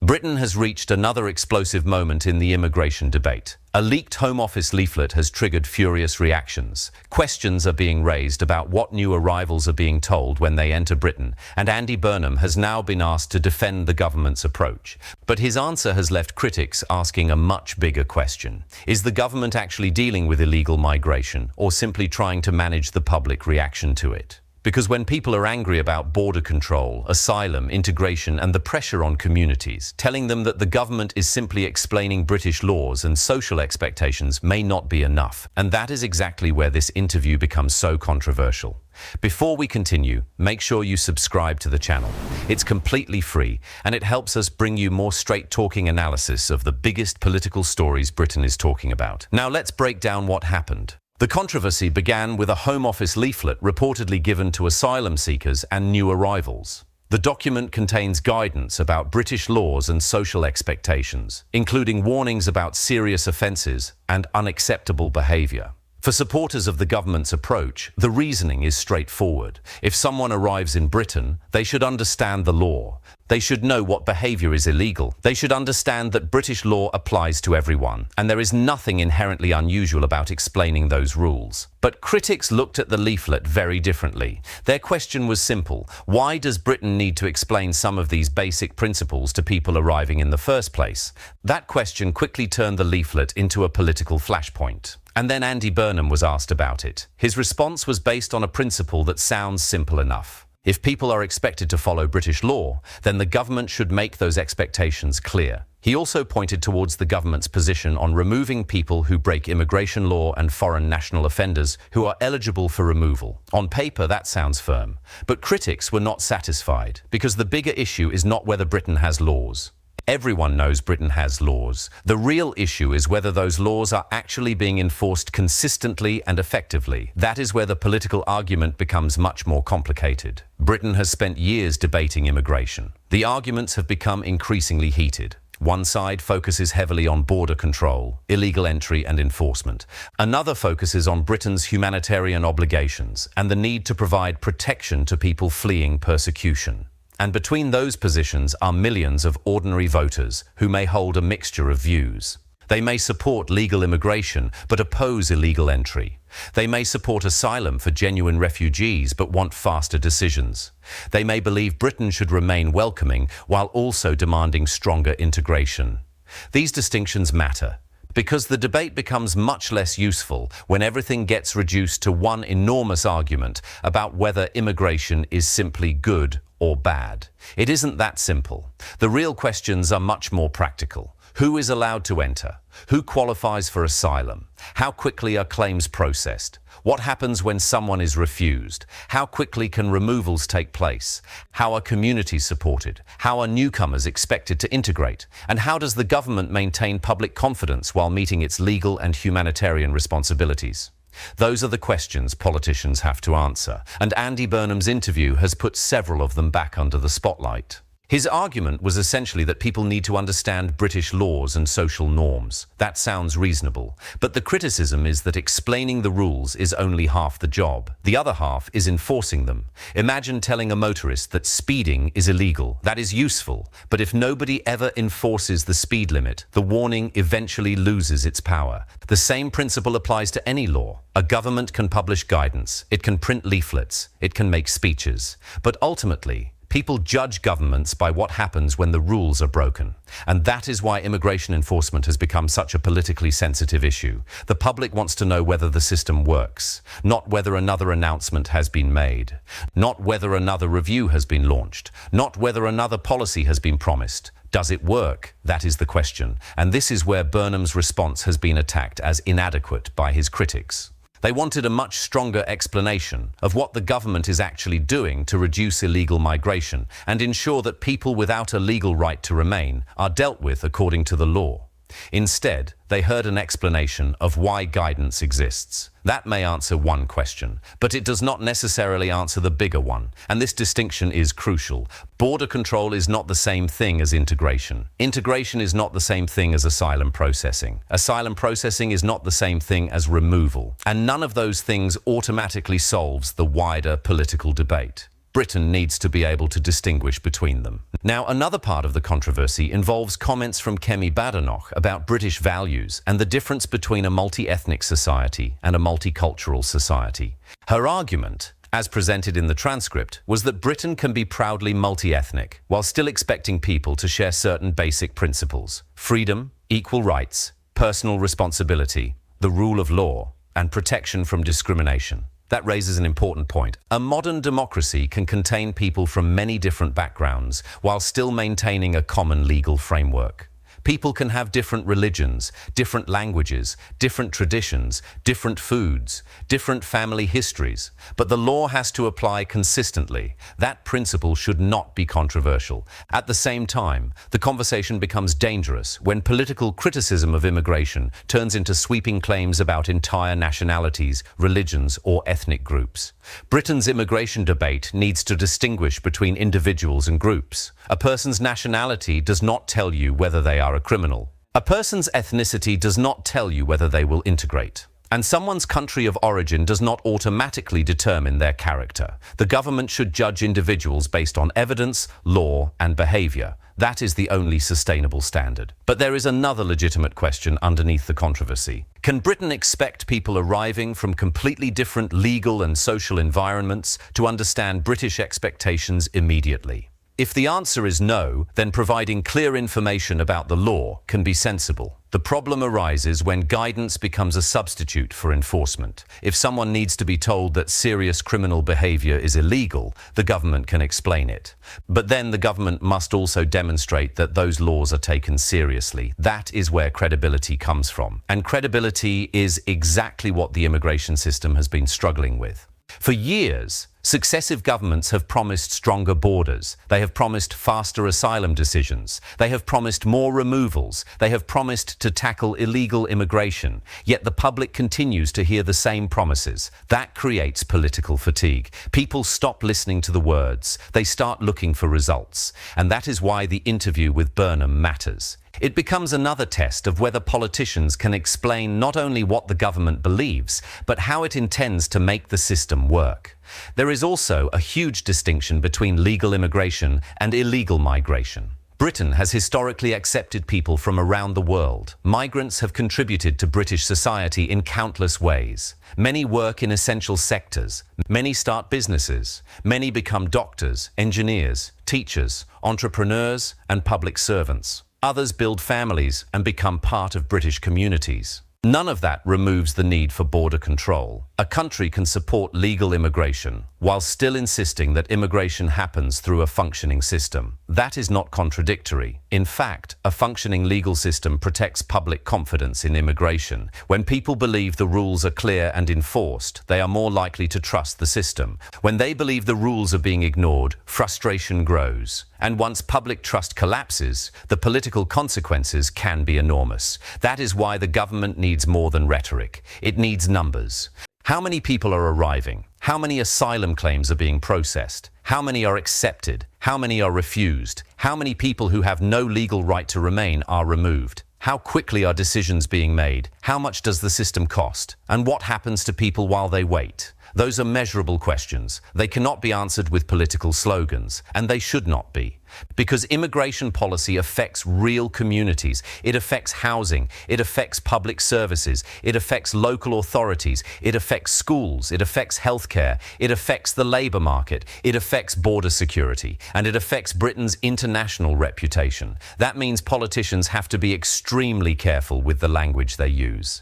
Britain has reached another explosive moment in the immigration debate. A leaked Home Office leaflet has triggered furious reactions. Questions are being raised about what new arrivals are being told when they enter Britain, and Andy Burnham has now been asked to defend the government's approach. But his answer has left critics asking a much bigger question. Is the government actually dealing with illegal migration, or simply trying to manage the public reaction to it? Because when people are angry about border control, asylum, integration and the pressure on communities, telling them that the government is simply explaining British laws and social expectations may not be enough. And that is exactly where this interview becomes so controversial. Before we continue, make sure you subscribe to the channel. It's completely free and it helps us bring you more straight-talking analysis of the biggest political stories Britain is talking about. Now let's break down what happened. The controversy began with a Home Office leaflet reportedly given to asylum seekers and new arrivals. The document contains guidance about British laws and social expectations, including warnings about serious offences and unacceptable behaviour. For supporters of the government's approach, the reasoning is straightforward. If someone arrives in Britain, they should understand the law. They should know what behaviour is illegal. They should understand that British law applies to everyone, and there is nothing inherently unusual about explaining those rules. But critics looked at the leaflet very differently. Their question was simple: why does Britain need to explain some of these basic principles to people arriving in the first place? That question quickly turned the leaflet into a political flashpoint. And then Andy Burnham was asked about it. His response was based on a principle that sounds simple enough. If people are expected to follow British law, then the government should make those expectations clear. He also pointed towards the government's position on removing people who break immigration law and foreign national offenders who are eligible for removal. On paper, that sounds firm. But critics were not satisfied, because the bigger issue is not whether Britain has laws. Everyone knows Britain has laws. The real issue is whether those laws are actually being enforced consistently and effectively. That is where the political argument becomes much more complicated. Britain has spent years debating immigration. The arguments have become increasingly heated. One side focuses heavily on border control, illegal entry and enforcement. Another focuses on Britain's humanitarian obligations and the need to provide protection to people fleeing persecution. And between those positions are millions of ordinary voters who may hold a mixture of views. They may support legal immigration but oppose illegal entry. They may support asylum for genuine refugees but want faster decisions. They may believe Britain should remain welcoming while also demanding stronger integration. These distinctions matter, because the debate becomes much less useful when everything gets reduced to one enormous argument about whether immigration is simply good or bad. It isn't that simple. The real questions are much more practical. Who is allowed to enter? Who qualifies for asylum? How quickly are claims processed? What happens when someone is refused? How quickly can removals take place? How are communities supported? How are newcomers expected to integrate? And how does the government maintain public confidence while meeting its legal and humanitarian responsibilities? Those are the questions politicians have to answer, and Andy Burnham's interview has put several of them back under the spotlight. His argument was essentially that people need to understand British laws and social norms. That sounds reasonable, but the criticism is that explaining the rules is only half the job. The other half is enforcing them. Imagine telling a motorist that speeding is illegal. That is useful, but if nobody ever enforces the speed limit, the warning eventually loses its power. The same principle applies to any law. A government can publish guidance, it can print leaflets, it can make speeches, but ultimately, people judge governments by what happens when the rules are broken. And that is why immigration enforcement has become such a politically sensitive issue. The public wants to know whether the system works, not whether another announcement has been made, not whether another review has been launched, not whether another policy has been promised. Does it work? That is the question. And this is where Burnham's response has been attacked as inadequate by his critics. They wanted a much stronger explanation of what the government is actually doing to reduce illegal migration and ensure that people without a legal right to remain are dealt with according to the law. Instead, they heard an explanation of why guidance exists. That may answer one question, but it does not necessarily answer the bigger one, and this distinction is crucial. Border control is not the same thing as integration. Integration is not the same thing as asylum processing. Asylum processing is not the same thing as removal, and none of those things automatically solves the wider political debate. Britain needs to be able to distinguish between them. Now, another part of the controversy involves comments from Kemi Badenoch about British values and the difference between a multi-ethnic society and a multicultural society. Her argument, as presented in the transcript, was that Britain can be proudly multi-ethnic while still expecting people to share certain basic principles: freedom, equal rights, personal responsibility, the rule of law, and protection from discrimination. That raises an important point. A modern democracy can contain people from many different backgrounds while still maintaining a common legal framework. People can have different religions, different languages, different traditions, different foods, different family histories, but the law has to apply consistently. That principle should not be controversial. At the same time, the conversation becomes dangerous when political criticism of immigration turns into sweeping claims about entire nationalities, religions, or ethnic groups. Britain's immigration debate needs to distinguish between individuals and groups. A person's nationality does not tell you whether they are a criminal. A person's ethnicity does not tell you whether they will integrate. And someone's country of origin does not automatically determine their character. The government should judge individuals based on evidence, law, and behavior. That is the only sustainable standard. But there is another legitimate question underneath the controversy. Can Britain expect people arriving from completely different legal and social environments to understand British expectations immediately? If the answer is no, then providing clear information about the law can be sensible. The problem arises when guidance becomes a substitute for enforcement. If someone needs to be told that serious criminal behavior is illegal, the government can explain it. But then the government must also demonstrate that those laws are taken seriously. That is where credibility comes from. And credibility is exactly what the immigration system has been struggling with. For years, successive governments have promised stronger borders. They have promised faster asylum decisions. They have promised more removals. They have promised to tackle illegal immigration. Yet the public continues to hear the same promises. That creates political fatigue. People stop listening to the words. They start looking for results. And that is why the interview with Burnham matters. It becomes another test of whether politicians can explain not only what the government believes, but how it intends to make the system work. There is also a huge distinction between legal immigration and illegal migration. Britain has historically accepted people from around the world. Migrants have contributed to British society in countless ways. Many work in essential sectors. Many start businesses. Many become doctors, engineers, teachers, entrepreneurs, and public servants. Others build families and become part of British communities. None of that removes the need for border control. A country can support legal immigration while still insisting that immigration happens through a functioning system. That is not contradictory. In fact, a functioning legal system protects public confidence in immigration. When people believe the rules are clear and enforced, they are more likely to trust the system. When they believe the rules are being ignored, frustration grows. And once public trust collapses, the political consequences can be enormous. That is why the government needs more than rhetoric. It needs numbers. How many people are arriving? How many asylum claims are being processed? How many are accepted? How many are refused? How many people who have no legal right to remain are removed? How quickly are decisions being made? How much does the system cost? And what happens to people while they wait? Those are measurable questions. They cannot be answered with political slogans, and they should not be. Because immigration policy affects real communities. It affects housing. It affects public services. It affects local authorities. It affects schools. It affects healthcare. It affects the labor market. It affects border security. And it affects Britain's international reputation. That means politicians have to be extremely careful with the language they use.